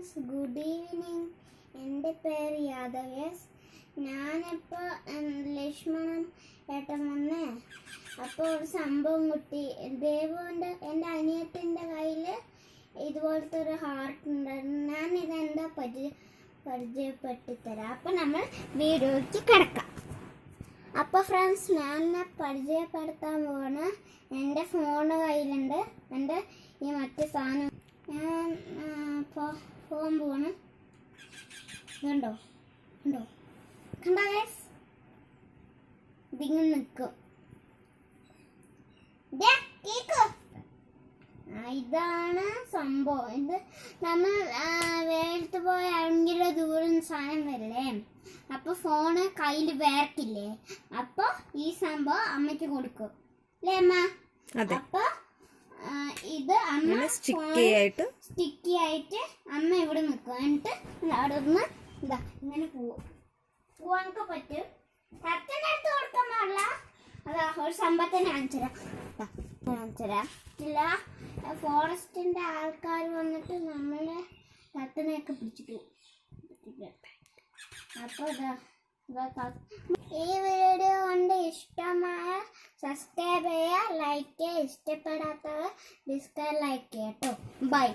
Friends, good evening. എൻ്റെ പേര് യാദവേസ്. ഞാനിപ്പോൾ ലക്ഷ്മണൻ ഏട്ടൻ വന്നേ അപ്പോൾ ഒരു സംഭവം കിട്ടി. ദേവുവിൻ്റെ എൻ്റെ അനിയത്തിൻ്റെ കയ്യിൽ ഇതുപോലത്തെ ഒരു ഹാർട്ട് ഉണ്ടായിരുന്നു. ഞാനിതെന്താ പരിചയപ്പെടുത്തിത്തരാം. അപ്പം നമ്മൾ വീഡിയോയ്ക്ക് കിടക്കാം. അപ്പോൾ ഫ്രണ്ട്സ്, ഞാൻ പരിചയപ്പെടുത്താൻ പോവാണ്. എൻ്റെ ഫോണ് കയ്യിലുണ്ട്, എൻ്റെ ഈ മറ്റേ സാധനം ഞാൻ ഫോൺ പോവാണ്. കണ്ടോ കണ്ടോ കണ്ടോ ഗൈസ്, ഇതിങ്ങനെ നിൽക്കും. ഇതാണ് സംഭവം. ഇത് നമ്മൾ വേർത്ത് പോയ ഭയങ്കര ദൂരം സാധനം വരില്ലേ, അപ്പോൾ ഫോണ് കയ്യിൽ വേർക്കില്ലേ, അപ്പോൾ ഈ സംഭവം അമ്മയ്ക്ക് കൊടുക്കും അല്ലേ അമ്മ? അപ്പോൾ ഇത് അമ്മ സ്റ്റിക്കി ആയിട്ട് അമ്മ ഇവിടെ നിൽക്കും. എന്നിട്ട് അവിടെ നിന്ന് ഇതാ ഇങ്ങനെ പോവാനൊക്കെ പറ്റും. കറക്റ്റിൻ്റെ അടുത്ത് കൊടുക്കാൻ പാടില്ല. അതാ ഒരു സംഭവത്തിന് കാണിച്ചുതരാം. ഇല്ല, ഫോറസ്റ്റിൻ്റെ ആൾക്കാർ വന്നിട്ട് നമ്മളെ കത്തിനെയൊക്കെ പിടിച്ചിട്ടു. അപ്പോൾ ഈ വീഡിയോ കൊണ്ട് ഇഷ്ടമായ സബ്സ്ക്രൈബ് ചെയ്യുക, ലൈക്ക് ചെയ്യുക, ഇഷ്ടപ്പെടാത്തവർ ഡിസ്ലൈക്ക് ചെയ്യുക കേട്ടോ. ബൈ.